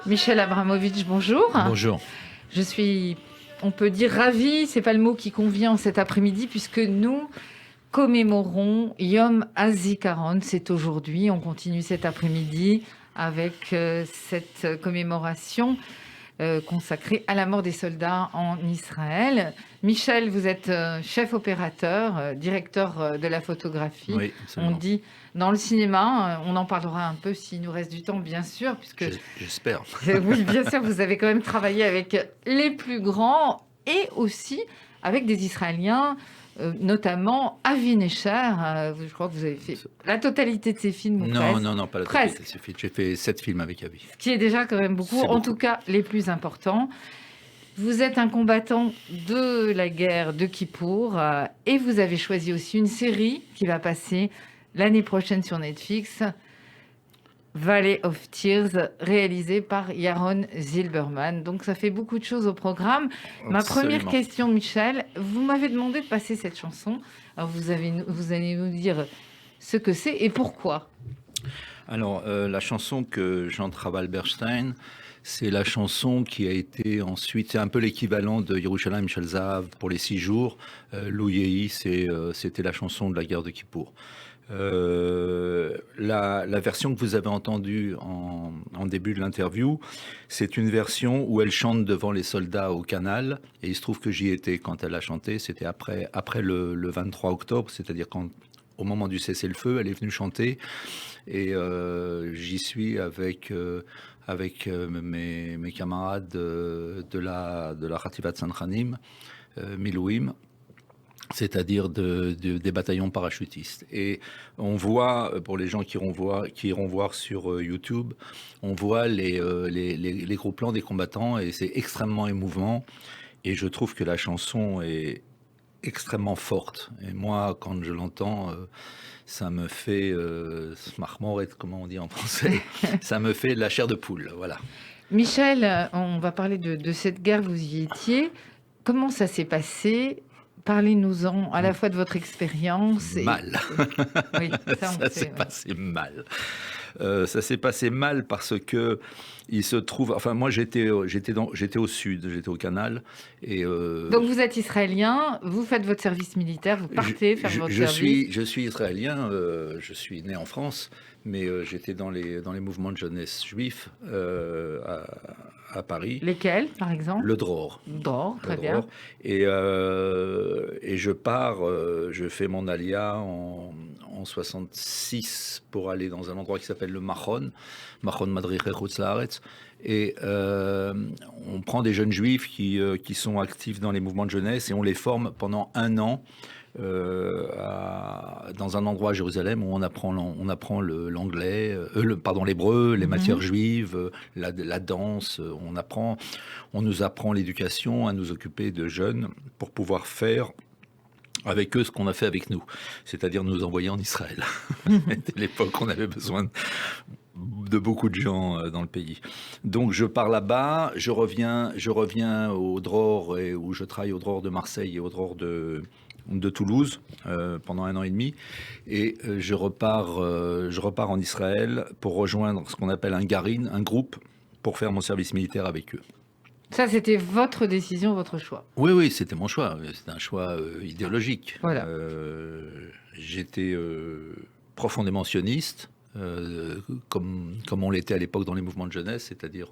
Michel Abramovitch, bonjour. Bonjour. Je suis, on peut dire ravie, c'est pas le mot qui convient cet après-midi, puisque nous commémorons Yom HaZikaron, c'est aujourd'hui. On continue cet après-midi avec cette commémoration consacrée à la mort des soldats en Israël. Michel, vous êtes chef opérateur, directeur de la photographie. Oui, absolument. On dit dans le cinéma, on en parlera un peu s'il nous reste du temps, bien sûr, puisque J'espère. oui, bien sûr, vous avez quand même travaillé avec les plus grands et aussi avec des Israéliens, notamment Avi Necher. Je crois que vous avez fait la totalité de ces films. Non, pas la presque. totalité. J'ai fait 7 films avec Avi. Ce qui est déjà quand même beaucoup, en tout cas les plus importants. Vous êtes un combattant de la guerre de Kippour et vous avez choisi aussi une série qui va passer l'année prochaine sur Netflix, Valley of Tears, réalisée par Yaron Zilberman. Donc ça fait beaucoup de choses au programme. Absolument. Ma première question, Michel, vous m'avez demandé de passer cette chanson. Alors vous allez nous dire ce que c'est et pourquoi. Alors la chanson que Jean Travalberstein, c'est la chanson qui a été ensuite, c'est un peu l'équivalent de Yerushalayim Shel Zahav pour les 6 jours. Lou Yehi, c'était la chanson de la guerre de Kippour. La version que vous avez entendue en début de l'interview, c'est une version où elle chante devant les soldats au canal, et il se trouve que j'y étais quand elle a chanté. C'était après le 23 octobre, c'est-à-dire au moment du cessez-le-feu, elle est venue chanter, et j'y suis avec mes camarades de la Khativat Tzanchanim, Milouim, c'est-à-dire des bataillons parachutistes. Et on voit, pour les gens qui iront voir sur YouTube, on voit les gros plans des combattants, et c'est extrêmement émouvant. Et je trouve que la chanson est extrêmement forte. Et moi, quand je l'entends, ça me fait smarmoret, comment on dit en français, ça me fait de la chair de poule, voilà. Michel, on va parler de cette guerre, vous y étiez. Comment ça s'est passé ? Parlez-nous-en à la fois de votre expérience. Mal. Oui, ça s'est passé mal. Ça s'est passé mal parce que il se trouve. Enfin, moi, j'étais au sud, j'étais au canal. Et donc, vous êtes israélien, vous faites votre service militaire, vous partez faire votre service. Je suis israélien, je suis né en France, mais j'étais dans les mouvements de jeunesse juifs à Paris. Lesquels, par exemple? Le Dror. Dror, très bien. Et je pars, je fais mon alia en 66 pour aller dans un endroit qui s'appelle le Machon Madriche Chutz Laaretz. Et on prend des jeunes juifs qui sont actifs dans les mouvements de jeunesse, et on les forme pendant 1 an dans un endroit à Jérusalem où on apprend l'anglais, l'hébreu, les matières juives, la danse. On nous apprend l'éducation, à nous occuper de jeunes pour pouvoir faire avec eux ce qu'on a fait avec nous, c'est-à-dire nous envoyer en Israël. C'était l'époque où on avait besoin de beaucoup de gens dans le pays. Donc je pars là-bas, je reviens au Dror, où je travaille au Dror de Marseille et au Dror de Toulouse pendant 1 an et demi, et je repars en Israël pour rejoindre ce qu'on appelle un garin, un groupe, pour faire mon service militaire avec eux. Ça, c'était votre décision, votre choix? Oui, c'était mon choix. C'était un choix idéologique. Voilà. J'étais profondément sioniste, comme on l'était à l'époque dans les mouvements de jeunesse, c'est-à-dire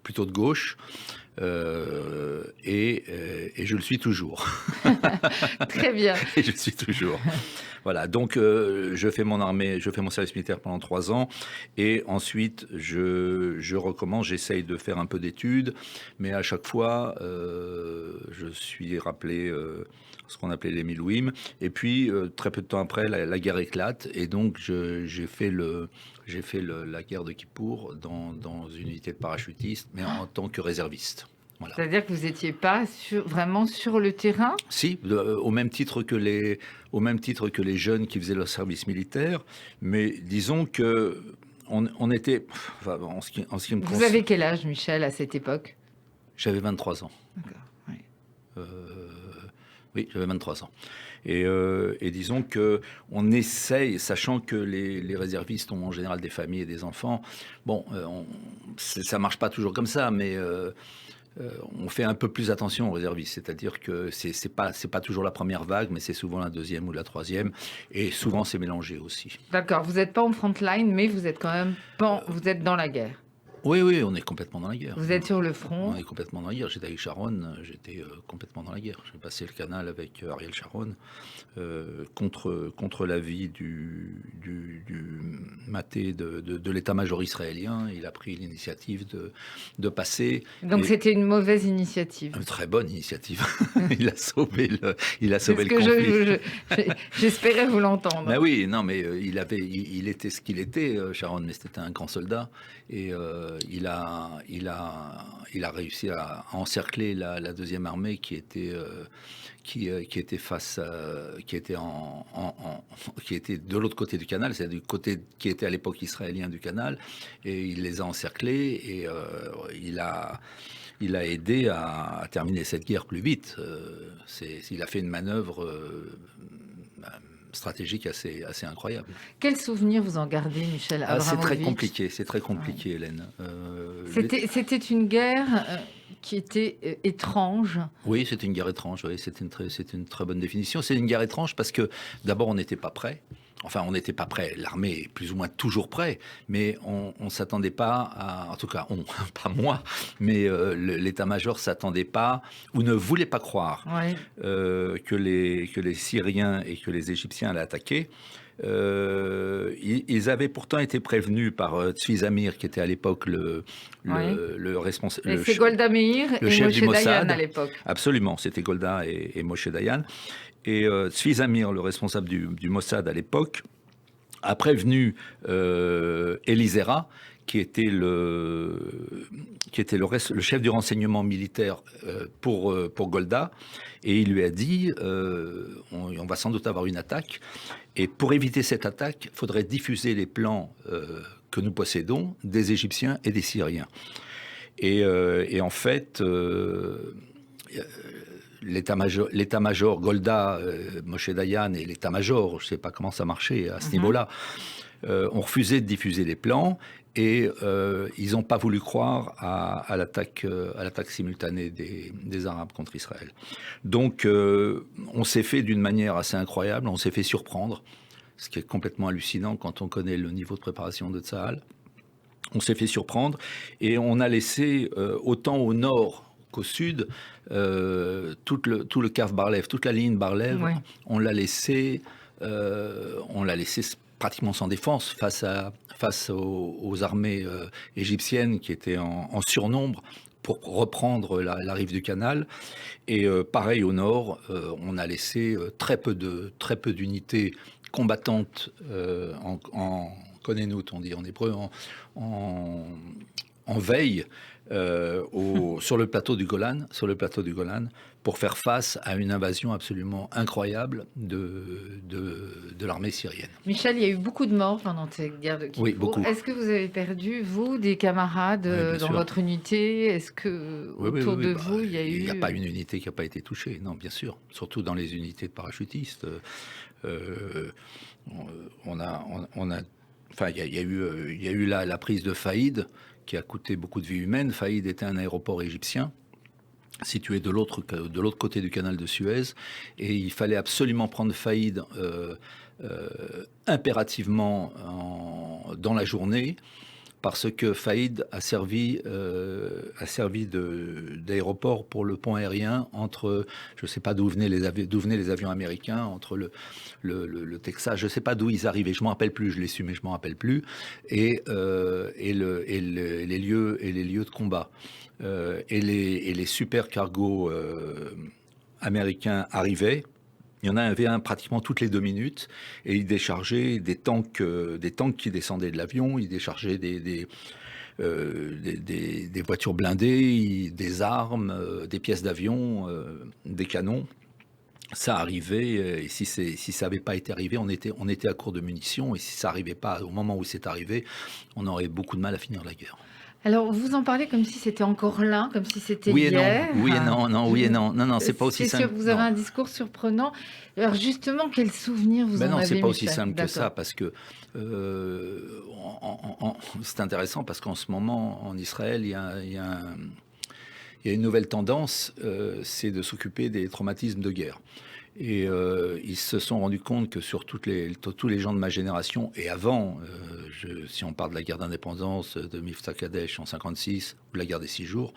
plutôt de gauche, et je le suis toujours. Très bien. Et je le suis toujours. Voilà, donc je fais mon armée, je fais mon service militaire pendant 3 ans, et ensuite je recommence, j'essaye de faire un peu d'études, mais à chaque fois je suis rappelé ce qu'on appelait les Milouim, et puis très peu de temps après la guerre éclate, et donc j'ai fait la guerre de Kippour dans une unité de parachutistes, mais en tant que réserviste. Voilà. C'est-à-dire que vous n'étiez pas vraiment sur le terrain? Si, au même titre que les jeunes qui faisaient leur service militaire, mais disons que on était, enfin, en ce qui me concerne. Vous avez quel âge, Michel, à cette époque? J'avais 23 ans. D'accord, oui. Oui, j'avais 23 ans. Et disons qu'on essaye, sachant que les réservistes ont en général des familles et des enfants, bon, ça marche pas toujours comme ça, mais on fait un peu plus attention aux réservistes, c'est-à-dire que c'est pas toujours la première vague, mais c'est souvent la deuxième ou la troisième, et souvent c'est mélangé aussi. D'accord, vous n'êtes pas en front line, mais vous êtes quand même vous êtes dans la guerre. Oui, oui, on est complètement dans la guerre. Vous êtes sur le front. On est complètement dans la guerre. J'étais avec Sharon, j'étais complètement dans la guerre. J'ai passé le canal avec Ariel Sharon contre l'avis du maté de l'état-major israélien. Il a pris l'initiative de passer. Donc c'était une mauvaise initiative. Une très bonne initiative. Il a sauvé le conflit. J'espérais vous l'entendre. Ben oui, non, mais il était ce qu'il était, Sharon, mais c'était un grand soldat. Et il a réussi à encercler la deuxième armée qui était de l'autre côté du canal, c'est-à-dire du côté qui était à l'époque israélien du canal, et il les a encerclés et il a aidé à terminer cette guerre plus vite. Il a fait une manœuvre stratégique assez incroyable. Quel souvenir vous en gardez, Michel Abramovitch ? C'est très compliqué, Hélène. C'était une guerre qui était étrange. Oui, c'était une guerre étrange. Oui, c'est une très bonne définition. C'est une guerre étrange parce que d'abord on n'était pas prêt. Enfin, on n'était pas prêt. L'armée est plus ou moins toujours prêt, mais on ne s'attendait pas à... En tout cas, pas moi, mais l'état-major ne s'attendait pas ou ne voulait pas croire que les Syriens et que les Égyptiens allaient attaquer. Ils avaient pourtant été prévenus par Tzvi Zamir, qui était à l'époque le responsable. C'est Golda Meir et Moshe Dayan à l'époque. Absolument, c'était Golda et Moshe Dayan. Et Tzvi Zamir, le responsable du Mossad à l'époque, a prévenu Elizera, qui était le chef du renseignement militaire pour Golda, et il lui a dit on va sans doute avoir une attaque, et pour éviter cette attaque, il faudrait diffuser les plans que nous possédons des Égyptiens et des Syriens. Et en fait... l'état-major Golda, Moshe Dayan et l'état-major, je ne sais pas comment ça marchait à ce niveau-là, ont refusé de diffuser les plans et ils n'ont pas voulu croire à l'attaque simultanée des Arabes contre Israël. Donc on s'est fait d'une manière assez incroyable, on s'est fait surprendre, ce qui est complètement hallucinant quand on connaît le niveau de préparation de Tsahal. On s'est fait surprendre et on a laissé autant au nord qu'au sud, tout le cave Bar-Lev, toute la ligne Bar-Lev, on l'a laissé pratiquement sans défense face aux armées égyptiennes qui étaient en surnombre pour reprendre la rive du canal. Et pareil au nord, on a laissé très peu d'unités combattantes en Konenut, on dit en hébreu, en veille sur le plateau du Golan, pour faire face à une invasion absolument incroyable de l'armée syrienne. Michel, il y a eu beaucoup de morts pendant cette guerre de Kippour. Oui, beaucoup. Est-ce que vous avez perdu, vous, des camarades dans votre unité ? Est-ce que autour de vous, il y a eu... Il n'y a pas une unité qui n'a pas été touchée, non, bien sûr. Surtout dans les unités de parachutistes. Il y a eu la prise de Faïd, qui a coûté beaucoup de vies humaines. Faïd était un aéroport égyptien situé de l'autre côté du canal de Suez, et il fallait absolument prendre Faïd impérativement dans la journée, parce que Faïd a servi d'aéroport pour le pont aérien entre, je ne sais pas d'où venaient les avions américains, entre le Texas, je ne sais pas d'où ils arrivaient, je ne m'en rappelle plus, je l'ai su mais je ne m'en rappelle plus, et les lieux de combat. Et les super cargos américains arrivaient. Il y en avait un pratiquement toutes les 2 minutes, et il déchargeait des tanks qui descendaient de l'avion, il déchargeait des voitures blindées, des armes, des pièces d'avion, des canons. Ça arrivait, et si ça n'avait pas été arrivé, on était à court de munitions, et si ça n'arrivait pas au moment où c'est arrivé, on aurait beaucoup de mal à finir la guerre. Alors, vous en parlez comme si c'était encore là, comme si c'était Oui et non, hier. oui et non, non, oui et non, non, non, c'est pas aussi C'est sûr, simple. vous avez Non, un discours surprenant. Alors, justement, quel souvenir vous ben en non, c'est avez, pas aussi Michel? simple que ça D'accord. parce que c'est intéressant parce qu'en ce moment en Israël, il y a une nouvelle tendance, c'est de s'occuper des traumatismes de guerre. Et ils se sont rendus compte que sur tous les gens de ma génération et avant, si on parle de la guerre d'indépendance de Mifta Kadesh en 56 ou de la guerre des 6 jours,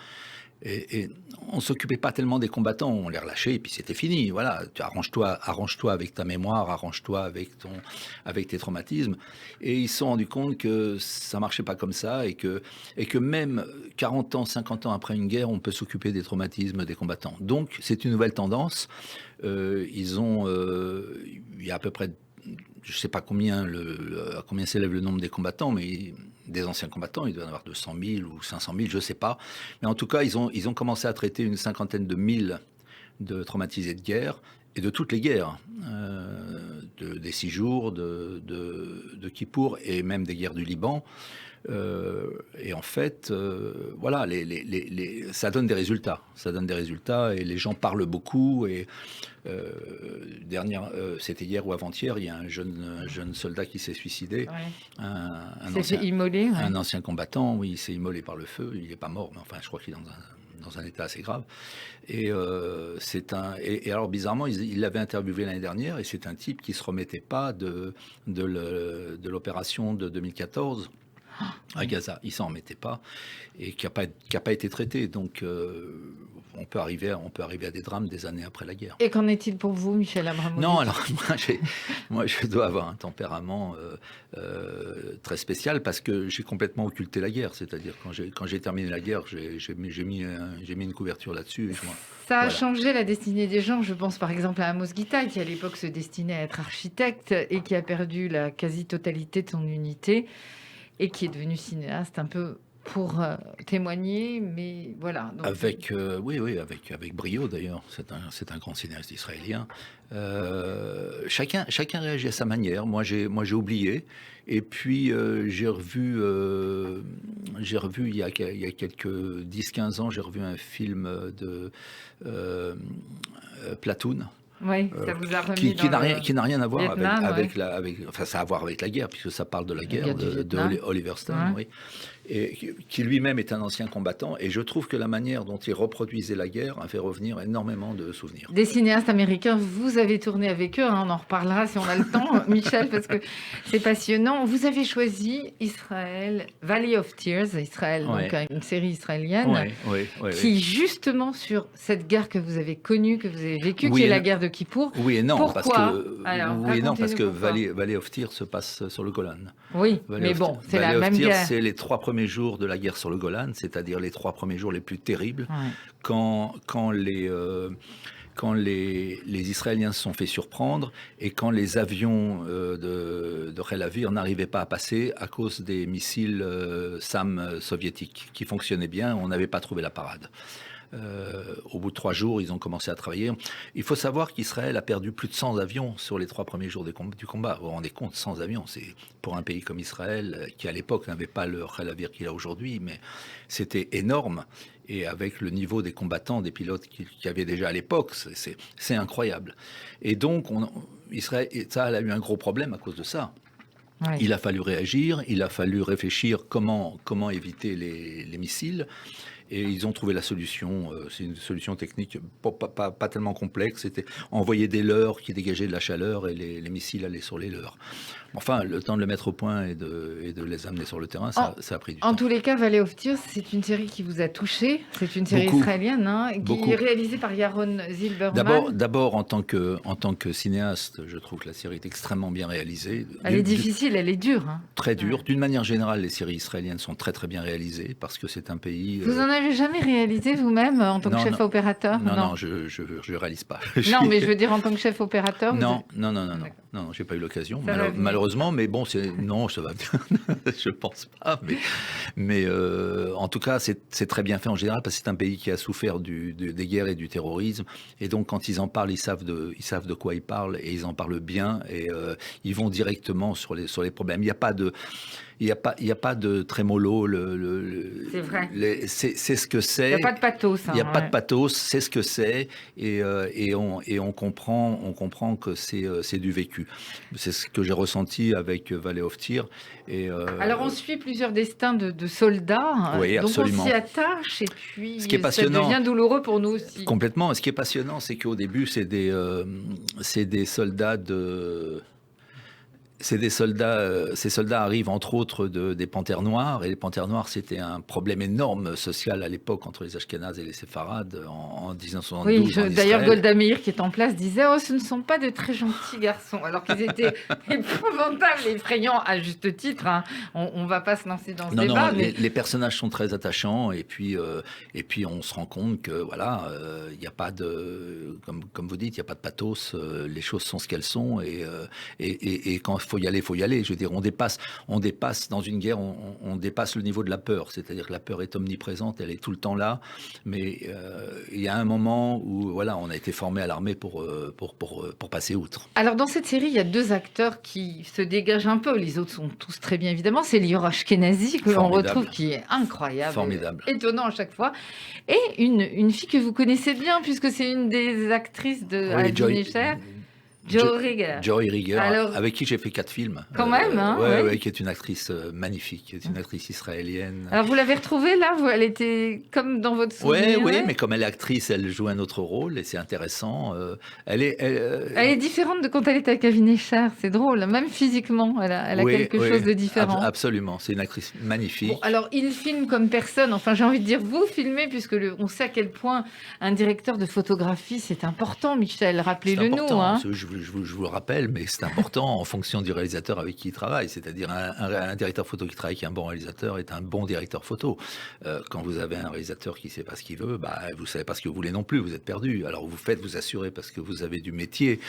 et on s'occupait pas tellement des combattants, on les relâchait et puis c'était fini. Voilà, tu arrange-toi avec ta mémoire, arrange-toi avec tes traumatismes. Et ils se sont rendus compte que ça marchait pas comme ça et que même 40 ans, 50 ans après une guerre, on peut s'occuper des traumatismes des combattants. Donc c'est une nouvelle tendance. Il y a à peu près, je sais pas à combien s'élève le nombre des combattants, mais des anciens combattants, il doit y en avoir 200 000 ou 500 000, je sais pas. Mais en tout cas, ils ont commencé à traiter une cinquantaine de mille de traumatisés de guerre et de toutes les guerres, des 6 jours, de Kippour et même des guerres du Liban. Et en fait, voilà, ça donne des résultats. Ça donne des résultats et les gens parlent beaucoup. Et c'était hier ou avant-hier, il y a un jeune soldat qui s'est suicidé, Ouais. un C'est fait ancien, immoler, ouais. un ancien combattant. Oui, il s'est immolé par le feu. Il n'est pas mort, mais enfin, je crois qu'il est dans un état assez grave. Et et alors bizarrement, il l'avait interviewé l'année dernière, et c'est un type qui se remettait pas de l'opération de 2014 à Gaza. Il s'en remettait pas et qui a pas été traité. Donc on peut arriver à des drames des années après la guerre. Et qu'en est-il pour vous, Michel Abramovic? Non, alors moi je dois avoir un tempérament très spécial parce que j'ai complètement occulté la guerre. C'est-à-dire quand j'ai terminé la guerre, j'ai mis une couverture là-dessus. Et Ça a voilà. changé la destinée des gens. Je pense par exemple à Amos Guitaï, qui à l'époque se destinait à être architecte et qui a perdu la quasi-totalité de son unité et qui est devenu cinéaste un peu pour témoigner, mais voilà. Donc, Avec brio d'ailleurs. C'est un grand cinéaste israélien. Chacun réagit à sa manière. Moi j'ai oublié. Et puis j'ai revu il y a quelques 10-15 ans, j'ai revu un film de Platoon. oui, ça vous a remis dans Qui n'a rien à voir Vietnam, enfin ça a à voir avec la guerre, puisque ça parle de la la guerre du de Vietnam. Oliver Stone, Ouais. oui, et qui lui-même est un ancien combattant, et je trouve que la manière dont il reproduisait la guerre a fait revenir énormément de souvenirs. Des cinéastes américains, vous avez tourné avec eux, hein, on en reparlera si on a le temps, Michel, parce que c'est passionnant. Vous avez choisi Israël, Valley of Tears, Israël, Ouais. donc une série israélienne, Oui. qui justement sur cette guerre que vous avez connue, que vous avez vécue, Oui qui est et la non. guerre de Kippour. Oui et non, Pourquoi Alors, parce que pourquoi. Valley of Tears se passe sur le Golan. Oui, Valley mais of bon, Tears- c'est la Valley of même Tears, guerre. c'est les 3 premiers jours de la guerre sur le Golan, c'est-à-dire les 3 premiers jours les plus terribles, Ouais. quand les Israéliens se sont fait surprendre et quand les avions de Tel Aviv n'arrivaient pas à passer à cause des missiles SAM soviétiques qui fonctionnaient bien, on n'avait pas trouvé la parade. Au bout de 3 jours, ils ont commencé à travailler. Il faut savoir qu'Israël a perdu plus de 100 avions sur les 3 premiers jours du combat. Vous vous rendez compte, 100 avions, c'est pour un pays comme Israël, qui à l'époque n'avait pas le Tel Aviv qu'il a aujourd'hui, mais c'était énorme. Et avec le niveau des combattants, des pilotes qu'il y avait déjà à l'époque, c'est incroyable. Et donc, Israël a eu un gros problème à cause de ça. Ouais. Il a fallu réagir, il a fallu réfléchir comment éviter les missiles. Et ils ont trouvé la solution. C'est une solution technique pas tellement complexe. C'était envoyer des leurres qui dégageaient de la chaleur et les missiles allaient sur les leurres. Enfin, le temps de le mettre au point et de les amener sur le terrain, ça a pris du temps. En tous les cas, Valley of Tears, c'est une série qui vous a touché. C'est une série israélienne, hein, qui est réalisée par Yaron Zilberman. D'abord, en tant que cinéaste, je trouve que la série est extrêmement bien réalisée. Elle est difficile, elle est dure. Hein. Très dure. Ouais. D'une manière générale, les séries israéliennes sont très très bien réalisées parce que c'est un pays... Vous en avez jamais réalisé vous-même en tant que chef opérateur? Non, je réalise pas. Non, mais je veux dire en tant que chef opérateur. Non, j'ai pas eu l'occasion, malheureusement, mais bon, non, ça va bien, je pense pas, mais en tout cas, c'est très bien fait en général parce que c'est un pays qui a souffert des guerres et du terrorisme, et donc quand ils en parlent, ils savent de quoi ils parlent et ils en parlent bien et ils vont directement sur les problèmes. Il n'y a pas de trémolo. vrai. C'est ce que c'est. Il n'y a pas de pathos. Il n'y a pas de pathos, c'est ce que c'est, et on comprend que c'est du vécu. C'est ce que j'ai ressenti avec Valley of Tears. Alors, on suit plusieurs destins de soldats, oui, donc absolument. on s'y attache, et puis ce qui est passionnant, ça devient douloureux pour nous aussi. Complètement. Ce qui est passionnant, c'est qu'au début, c'est des soldats ces soldats arrivent entre autres des Panthères Noires, et les Panthères Noires, c'était un problème énorme social à l'époque entre les Ashkénazes et les Séfarades en 1972. Oui, d'ailleurs, Golda Meir, qui est en place, disait « Oh, ce ne sont pas de très gentils garçons », alors qu'ils étaient épouvantables, effrayants, à juste titre. Hein. On ne va pas se lancer dans ce débat. Non, mais... les personnages sont très attachants, et puis on se rend compte que, voilà, il n'y a pas de... Comme vous dites, il n'y a pas de pathos, les choses sont ce qu'elles sont, et quand faut y aller. Je veux dire, on dépasse dans une guerre, on dépasse le niveau de la peur. C'est-à-dire que la peur est omniprésente, elle est tout le temps là. Mais il y a un moment où, voilà, on a été formé à l'armée pour passer outre. Alors, dans cette série, il y a 2 acteurs qui se dégagent un peu. Les autres sont tous très bien, évidemment. C'est Lior Ashkenazi, que l'on retrouve, qui est incroyable. Formidable. Étonnant à chaque fois. Et une fille que vous connaissez bien, puisque c'est une des actrices de Avi Necher. Joy Rigger, avec qui j'ai fait 4 films. Quand même, hein, ouais, qui est une actrice magnifique, qui est une actrice israélienne. Alors vous l'avez retrouvée là, elle était comme dans votre souvenir. Oui, mais comme elle est actrice, elle joue un autre rôle et c'est intéressant. Elle est différente de quand elle était avec Avi Necher, c'est drôle, même physiquement, elle a quelque chose de différent. Absolument, c'est une actrice magnifique. Bon, alors il filme comme personne, enfin j'ai envie de dire vous filmez, puisque on sait à quel point un directeur de photographie c'est important, Michel, rappelez-le nous. Hein. Je vous le rappelle, mais c'est important en fonction du réalisateur avec qui il travaille. C'est-à-dire un directeur photo qui travaille avec un bon réalisateur est un bon directeur photo. Quand vous avez un réalisateur qui ne sait pas ce qu'il veut, vous ne savez pas ce que vous voulez non plus, vous êtes perdu. Alors vous assurez parce que vous avez du métier,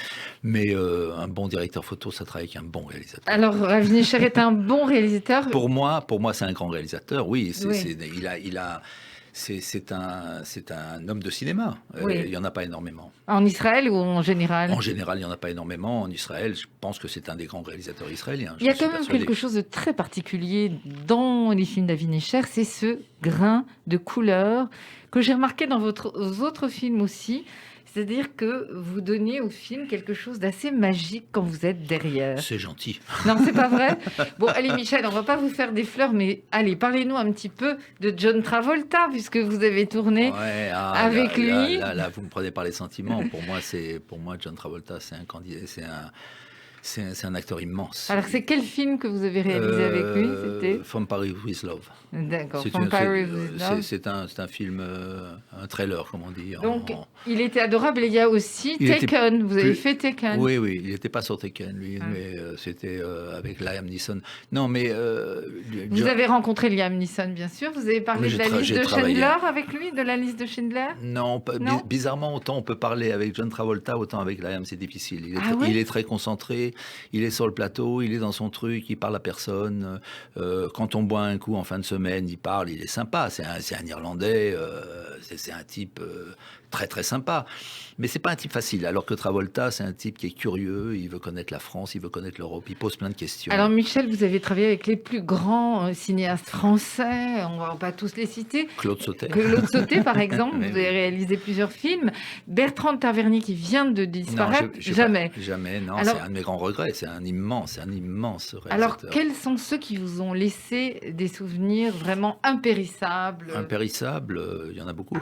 mais un bon directeur photo, ça travaille avec un bon réalisateur. Alors Avi Necher est un bon réalisateur. Pour moi, c'est un grand réalisateur, oui. C'est un homme de cinéma. Oui. Il n'y en a pas énormément. En Israël ou en général ? En général, il n'y en a pas énormément. En Israël, je pense que c'est un des grands réalisateurs israéliens. Il y a quand même quelque chose de très particulier dans les films d'Avi Necher, c'est ce grain de couleur que j'ai remarqué dans vos autres films aussi. C'est-à-dire que vous donnez au film quelque chose d'assez magique quand vous êtes derrière. C'est gentil. Non, c'est pas vrai. Bon, allez, Michel, on va pas vous faire des fleurs, mais allez, parlez-nous un petit peu de John Travolta, puisque vous avez tourné avec lui. Là, vous me prenez par les sentiments. Pour moi, John Travolta, c'est un candidat, c'est un acteur immense. Alors, c'est quel film que vous avez réalisé avec lui ? C'était From Paris with Love. D'accord, From Paris with Love. C'est un film, un trailer, comme on dit. Donc, il était adorable. Et il y a aussi Taken. Vous avez fait Taken. Oui, il n'était pas sur Taken, lui, mais c'était avec Liam Neeson. Non, mais... vous avez rencontré Liam Neeson, bien sûr. Vous avez parlé de la liste de Schindler avec lui, de la liste de Schindler ? Non, bizarrement, autant on peut parler avec John Travolta, autant avec Liam, c'est difficile. Il est très concentré. Il est sur le plateau, il est dans son truc, il parle à personne. Quand on boit un coup en fin de semaine, il parle, il est sympa. C'est un Irlandais, c'est un type très très sympa. Mais c'est pas un type facile. Alors que Travolta, c'est un type qui est curieux, il veut connaître la France, il veut connaître l'Europe, il pose plein de questions. Alors Michel, vous avez travaillé avec les plus grands cinéastes français, on va pas tous les citer. Claude Sautet. Claude Sautet, par exemple, vous avez réalisé plusieurs films. Bertrand Taverny, qui vient de disparaître, jamais. Jamais, non, c'est un de mes grands regrets. C'est un immense réalisateur. Alors, quels sont ceux qui vous ont laissé des souvenirs vraiment impérissables ? Impérissables, il y en a beaucoup.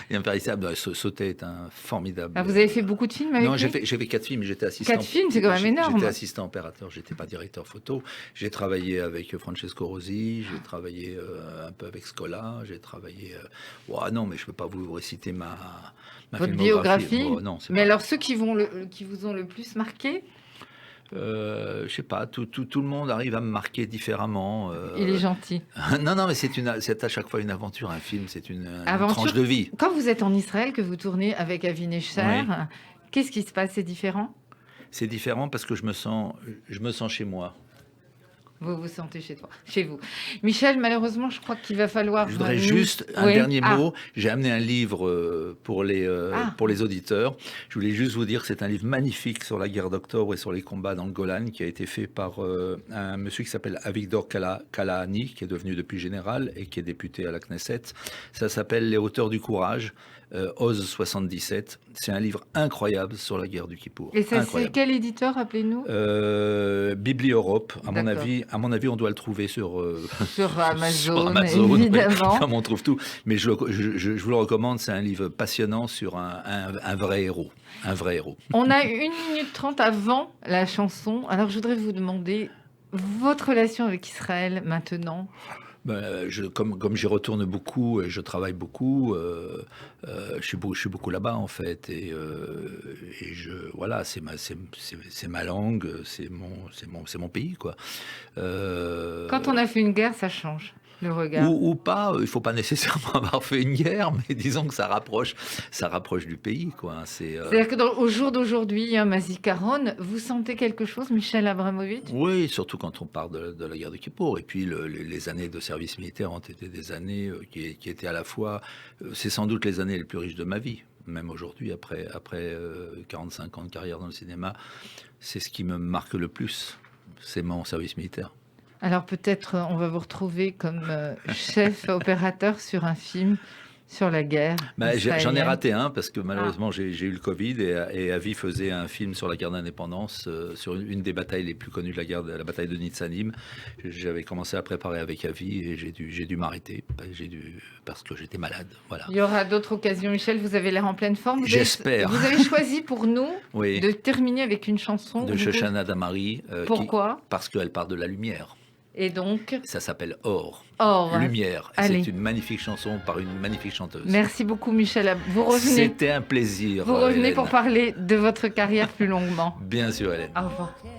Impérissables, Sautet est un formidable. Ah, vous avez fait beaucoup de films avec lui ? Non, j'ai fait 4 films, j'étais assistant. 4 films, c'est quand même énorme. J'étais assistant opérateur, j'étais pas directeur photo. J'ai travaillé avec Francesco Rosi, j'ai travaillé un peu avec Scola, j'ai travaillé... non, mais je peux pas vous réciter votre biographie. Non, mais alors, ceux qui vous ont le plus marqué ? Je sais pas, tout le monde arrive à me marquer différemment. Il est gentil. non, mais c'est à chaque fois une aventure, un film, c'est une tranche de vie. Quand vous êtes en Israël, que vous tournez avec Avi Necher, qu'est-ce qui se passe ? C'est différent ? C'est différent parce que je me sens chez moi. Vous vous sentez chez vous. Michel, malheureusement, je crois qu'il va falloir... Je voudrais juste un dernier mot. J'ai amené un livre pour les auditeurs. Je voulais juste vous dire que c'est un livre magnifique sur la guerre d'octobre et sur les combats dans le Golan, qui a été fait par un monsieur qui s'appelle Avigdor Kalahani, qui est devenu depuis général et qui est député à la Knesset. Ça s'appelle Les hauteurs du courage. Oz 77, c'est un livre incroyable sur la guerre du Kippour. Et ça, c'est quel éditeur, rappelez-nous? Bibli Europe. À mon avis, on doit le trouver sur Amazon, évidemment. Comme on trouve tout. Mais je vous le recommande, c'est un livre passionnant sur un vrai héros. Un vrai héros. On a 1 minute 30 avant la chanson. Alors, je voudrais vous demander votre relation avec Israël maintenant. Comme j'y retourne beaucoup et je travaille beaucoup, je suis beaucoup là-bas en fait voilà, c'est ma langue, c'est mon pays quoi. Quand on a fait une guerre, ça change le regard. Ou pas, il faut pas nécessairement avoir fait une guerre, mais disons que ça rapproche du pays quoi. C'est-à-dire que au jour d'aujourd'hui, Yom HaZikaron, vous sentez quelque chose, Michel Abramovitch? Oui, surtout quand on parle de la guerre de Kippour. Et puis les années de service militaire ont été des années qui étaient à la fois, c'est sans doute les années les plus riches de ma vie. Même aujourd'hui, après 45 ans de carrière dans le cinéma, c'est ce qui me marque le plus, c'est mon service militaire. Alors peut-être on va vous retrouver comme chef opérateur sur un film sur la guerre. J'en ai raté un parce que malheureusement j'ai eu le Covid et Avi faisait un film sur la guerre d'indépendance, sur une des batailles les plus connues de la guerre, la bataille de Nitsanim. J'avais commencé à préparer avec Avi et j'ai dû m'arrêter parce que j'étais malade. Voilà. Il y aura d'autres occasions, Michel, vous avez l'air en pleine forme. J'espère. Vous avez choisi pour nous de terminer avec une chanson de Shoshana Damari. Pourquoi? Parce qu'elle parle de la lumière. Et donc ça s'appelle Or. Lumière. C'est une magnifique chanson par une magnifique chanteuse. Merci beaucoup, Michel. Vous revenez. C'était un plaisir. Vous revenez Hélène. Pour parler de votre carrière plus longuement. Bien sûr, Hélène. Au revoir.